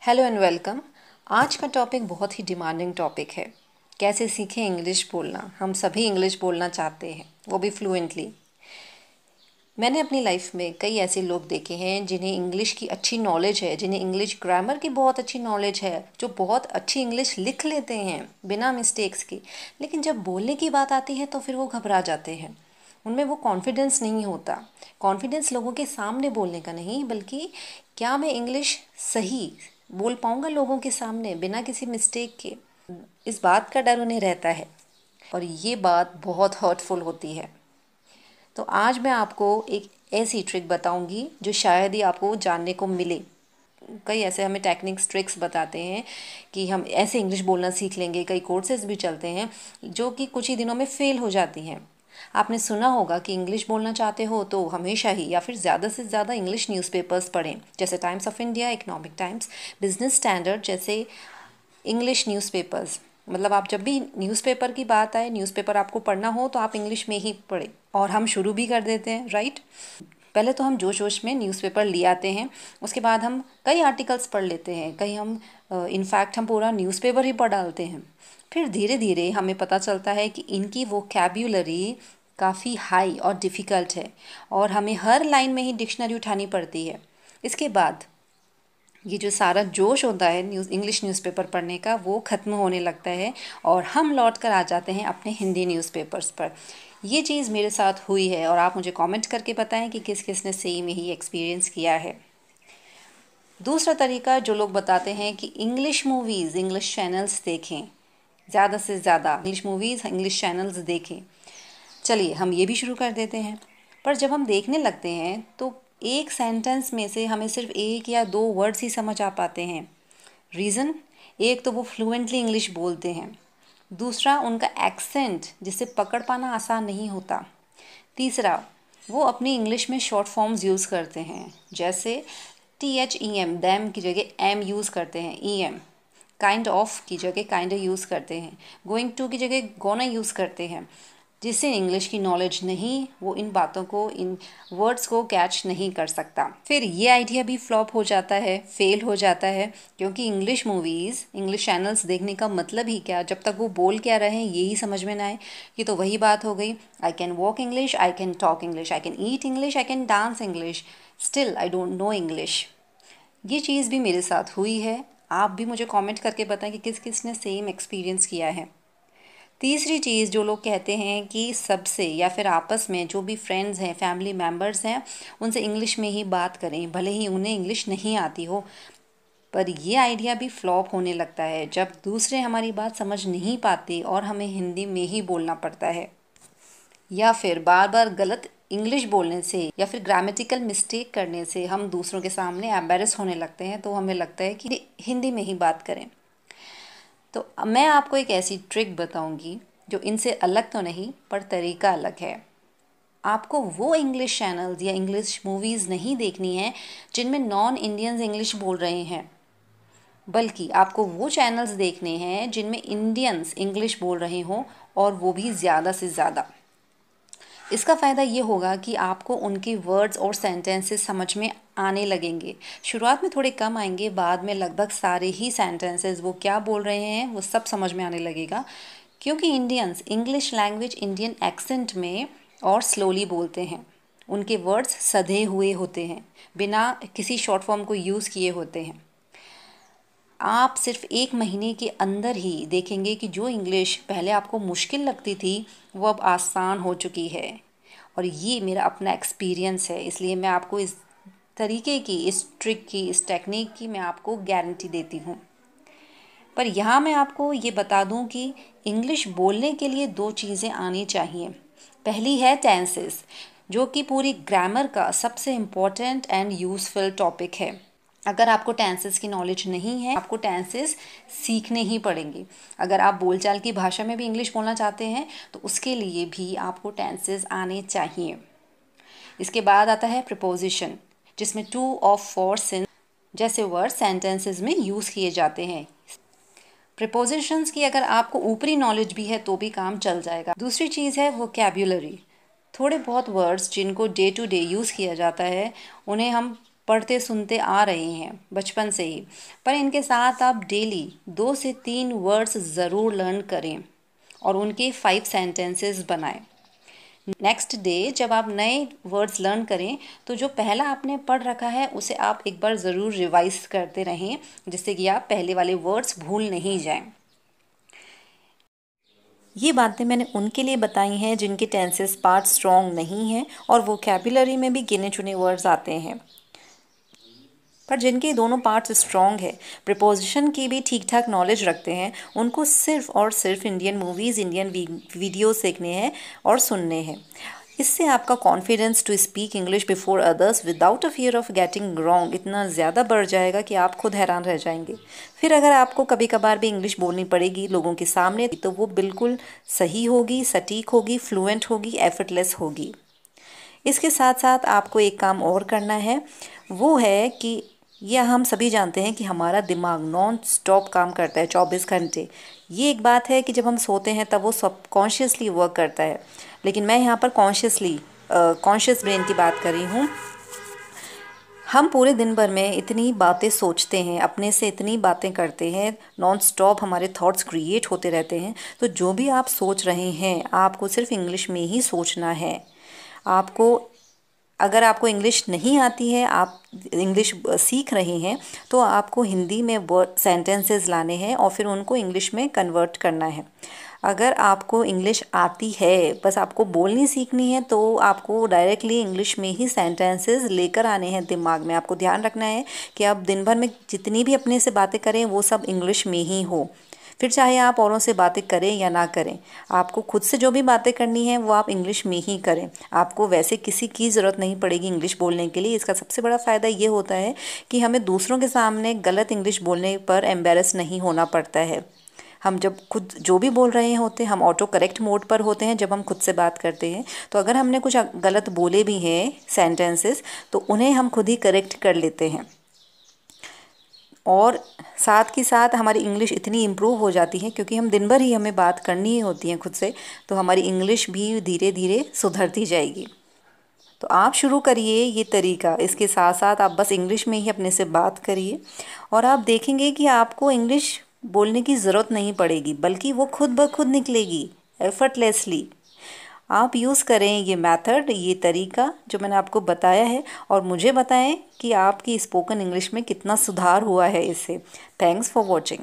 Hello and welcome. आज का topic बहुत ही डिमांडिंग टॉपिक है। कैसे सीखें इंग्लिश बोलना। हम सभी इंग्लिश बोलना चाहते हैं, वो भी फ्लुएंटली। मैंने अपनी लाइफ में कई ऐसे लोग देखे हैं जिन्हें इंग्लिश की अच्छी नॉलेज है, जिन्हें इंग्लिश ग्रामर की बहुत अच्छी नॉलेज है, जो बहुत अच्छी इंग्लिश लिख लेते हैं बिना मिस्टेक्स की। लेकिन जब बोलने की बात आती है तो फिर वो घबरा जाते हैं, उनमें वो कॉन्फिडेंस नहीं होता। कॉन्फिडेंस लोगों के सामने बोलने का नहीं, बल्कि क्या मैं इंग्लिश सही बोल पाऊँगा लोगों के सामने बिना किसी मिस्टेक के। इस बात का डर उन्हें रहता है और ये बात बहुत हर्टफुल होती है। तो आज मैं आपको एक ऐसी ट्रिक बताऊंगी जो शायद ही आपको जानने को मिले। कई ऐसे हमें टेक्निक्स ट्रिक्स बताते हैं कि हम ऐसे इंग्लिश बोलना सीख लेंगे। कई कोर्सेज भी चलते हैं जो कि कुछ ही दिनों में फेल हो जाती हैं। आपने सुना होगा कि इंग्लिश बोलना चाहते हो तो हमेशा ही या फिर ज़्यादा से ज़्यादा इंग्लिश न्यूज़पेपर्स पढ़ें, जैसे times of India, economic times, business standard जैसे इंग्लिश न्यूज़पेपर्स। मतलब आप जब भी न्यूज़पेपर की बात आए, न्यूज़पेपर आपको पढ़ना हो तो आप इंग्लिश में ही पढ़ें। और हम शुरू भी कर देते हैं, राइट। पहले तो हम जोश जोश में न्यूज़पेपर ले आते हैं, उसके बाद हम कई आर्टिकल्स पढ़ लेते हैं, कई हम इनफैक्ट हम पूरा न्यूज़पेपर ही पढ़ डालते हैं। फिर धीरे धीरे हमें पता चलता है कि इनकी वोकैब्युलरी काफ़ी हाई और डिफ़िकल्ट है और हमें हर लाइन में ही डिक्शनरी उठानी पड़ती है। इसके बाद ये जो सारा जोश होता है इंग्लिश न्यूज़पेपर पढ़ने का, वो ख़त्म होने लगता है और हम लौट कर आ जाते हैं अपने हिंदी न्यूज़पेपर्स पर। ये चीज़ मेरे साथ हुई है और आप मुझे कमेंट करके बताएं कि किस किस ने सेम यही एक्सपीरियंस किया है। दूसरा तरीका जो लोग बताते हैं कि इंग्लिश मूवीज़, इंग्लिश चैनल्स देखें, ज़्यादा से ज़्यादा इंग्लिश मूवीज़, इंग्लिश चैनल्स देखें। चलिए हम ये भी शुरू कर देते हैं। पर जब हम देखने लगते हैं तो एक सेंटेंस में से हमें सिर्फ एक या दो वर्ड्स ही समझ आ पाते हैं। रीज़न, एक तो वो फ्लुएंटली इंग्लिश बोलते हैं, दूसरा उनका एक्सेंट जिसे पकड़ पाना आसान नहीं होता, तीसरा वो अपनी इंग्लिश में शॉर्ट फॉर्म्स यूज़ करते हैं, जैसे THEM, डैम की जगह एम यूज़ करते हैं, EM। काइंड ऑफ की जगह काइंड यूज़ करते हैं, गोइंग टू की जगह गोना यूज़ करते हैं। जिससे इंग्लिश की नॉलेज नहीं, वो इन बातों को, इन वर्ड्स को कैच नहीं कर सकता। फिर ये आइडिया भी फ्लॉप हो जाता है, फेल हो जाता है, क्योंकि इंग्लिश मूवीज़, इंग्लिश चैनल्स देखने का मतलब ही क्या जब तक वो बोल क्या रहे हैं ये ही समझ में ना आए। ये तो वही बात हो गई, I can walk English, I can talk English, I can eat English, I can dance English, still I don't know English. ये चीज़ भी मेरे साथ हुई है। आप भी मुझे कमेंट करके बताएं कि किस किस ने सेम एक्सपीरियंस किया है। तीसरी चीज़ जो लोग कहते हैं कि सबसे या फिर आपस में जो भी फ्रेंड्स हैं, फैमिली मेम्बर्स हैं, उनसे इंग्लिश में ही बात करें, भले ही उन्हें इंग्लिश नहीं आती हो। पर ये आइडिया भी फ्लॉप होने लगता है जब दूसरे हमारी बात समझ नहीं पाते और हमें हिंदी में ही बोलना पड़ता है, या फिर बार बार गलत इंग्लिश बोलने से या फिर ग्रामेटिकल मिस्टेक करने से हम दूसरों के सामने एम्बेरस होने लगते हैं। तो हमें लगता है कि हिंदी में ही बात करें। तो मैं आपको एक ऐसी ट्रिक बताऊंगी जो इनसे अलग तो नहीं, पर तरीका अलग है। आपको वो इंग्लिश चैनल्स या इंग्लिश मूवीज़ नहीं देखनी है जिनमें नॉन इंडियंस इंग्लिश बोल रहे हैं, बल्कि आपको वो चैनल्स देखने हैं जिनमें इंडियंस इंग्लिश बोल रहे हों, और वो भी ज़्यादा से ज़्यादा। इसका फ़ायदा ये होगा कि आपको उनके वर्ड्स और सेंटेंसेस समझ में आने लगेंगे। शुरुआत में थोड़े कम आएंगे, बाद में लगभग सारे ही सेंटेंसेस वो क्या बोल रहे हैं वो सब समझ में आने लगेगा, क्योंकि Indians English language Indian accent में और स्लोली बोलते हैं। उनके वर्ड्स सधे हुए होते हैं, बिना किसी शॉर्ट फॉर्म को यूज़ किए होते हैं। आप सिर्फ 1 महीने के अंदर ही देखेंगे कि जो इंग्लिश पहले आपको मुश्किल लगती थी वो अब आसान हो चुकी है। और ये मेरा अपना एक्सपीरियंस है, इसलिए मैं आपको इस तरीके की, इस ट्रिक की, इस टेक्निक की मैं आपको गारंटी देती हूँ। पर यहाँ मैं आपको ये बता दूँ कि इंग्लिश बोलने के लिए 2 चीज़ें आनी चाहिए। पहली है टेंसेस, जो कि पूरी ग्रामर का सबसे इम्पॉर्टेंट एंड यूज़फुल टॉपिक है। अगर आपको टेंसेस की नॉलेज नहीं है, आपको टेंसेस सीखने ही पड़ेंगे। अगर आप बोलचाल की भाषा में भी इंग्लिश बोलना चाहते हैं तो उसके लिए भी आपको टेंसेस आने चाहिए। इसके बाद आता है प्रीपोजिशन, जिसमें टू ऑफ फोर सिंस जैसे वर्ड सेंटेंसेस में यूज़ किए जाते हैं। प्रीपोजिशंस की अगर आपको ऊपरी नॉलेज भी है तो भी काम चल जाएगा। दूसरी चीज़ है वोकैब्युलरी। थोड़े बहुत वर्ड्स जिनको डे टू डे यूज़ किया जाता है, उन्हें हम पढ़ते सुनते आ रहे हैं बचपन से ही, पर इनके साथ आप डेली 2 से 3 वर्ड्स ज़रूर लर्न करें और उनके 5 सेंटेंसेस बनाएं। नेक्स्ट डे जब आप नए वर्ड्स लर्न करें तो जो पहला आपने पढ़ रखा है उसे आप एक बार ज़रूर रिवाइज करते रहें, जिससे कि आप पहले वाले वर्ड्स भूल नहीं जाएं। ये बातें मैंने उनके लिए बताई हैं जिनके टेंसेस पार्ट स्ट्रॉन्ग नहीं हैं और वोकैबुलरी में भी गिने चुने वर्ड्स आते हैं, पर जिनके दोनों पार्ट्स स्ट्रॉन्ग है, प्रिपोजिशन की भी ठीक ठाक नॉलेज रखते हैं, उनको सिर्फ और सिर्फ इंडियन मूवीज़, इंडियन वीडियोस देखने हैं और सुनने हैं। इससे आपका confidence to speak English before others without a fear of getting wrong इतना ज़्यादा बढ़ जाएगा कि आप खुद हैरान रह जाएंगे। फिर अगर आपको कभी कभार भी इंग्लिश बोलनी पड़ेगी लोगों के सामने तो वो बिल्कुल सही होगी, सटीक होगी, फ्लुएंट होगी, एफर्टलेस होगी। इसके साथ साथ आपको एक काम और करना है, वो है कि यह हम सभी जानते हैं कि हमारा दिमाग नॉन स्टॉप काम करता है 24 घंटे। ये एक बात है कि जब हम सोते हैं तब वो सबकॉन्शियसली वर्क करता है, लेकिन मैं यहाँ पर कॉन्शियस ब्रेन की बात कर रही हूँ। हम पूरे दिन भर में इतनी बातें सोचते हैं, अपने से इतनी बातें करते हैं, नॉन स्टॉप हमारे थॉट्स क्रिएट होते रहते हैं। तो जो भी आप सोच रहे हैं आपको सिर्फ इंग्लिश में ही सोचना है। अगर आपको इंग्लिश नहीं आती है, आप इंग्लिश सीख रहे हैं, तो आपको हिंदी में वर्ड सेंटेंसेस लाने हैं और फिर उनको इंग्लिश में कन्वर्ट करना है। अगर आपको इंग्लिश आती है, बस आपको बोलनी सीखनी है, तो आपको डायरेक्टली इंग्लिश में ही सेंटेंसेस लेकर आने हैं दिमाग में। आपको ध्यान रखना है कि आप दिन भर में जितनी भी अपने से बातें करें वो सब इंग्लिश में ही हो। फिर चाहे आप औरों से बातें करें या ना करें, आपको खुद से जो भी बातें करनी है वो आप इंग्लिश में ही करें। आपको वैसे किसी की ज़रूरत नहीं पड़ेगी इंग्लिश बोलने के लिए। इसका सबसे बड़ा फ़ायदा ये होता है कि हमें दूसरों के सामने गलत इंग्लिश बोलने पर एम्बेरस नहीं होना पड़ता है। हम जब खुद जो भी बोल रहे होते हैं, हम ऑटो करेक्ट मोड पर होते हैं जब हम खुद से बात करते हैं। तो अगर हमने कुछ गलत बोले भी हैं सेंटेंसेस, तो उन्हें हम खुद ही करेक्ट कर लेते हैं और साथ ही साथ हमारी इंग्लिश इतनी इम्प्रूव हो जाती है, क्योंकि हम दिन भर ही हमें बात करनी ही होती है खुद से, तो हमारी इंग्लिश भी धीरे धीरे सुधरती जाएगी। तो आप शुरू करिए ये तरीका। इसके साथ साथ आप बस इंग्लिश में ही अपने से बात करिए और आप देखेंगे कि आपको इंग्लिश बोलने की ज़रूरत नहीं पड़ेगी, बल्कि वो खुद ब खुद निकलेगी एफर्टलेसली। आप यूज़ करें ये मेथड, ये तरीका जो मैंने आपको बताया है, और मुझे बताएं कि आपकी स्पोकन इंग्लिश में कितना सुधार हुआ है इससे। Thanks for watching.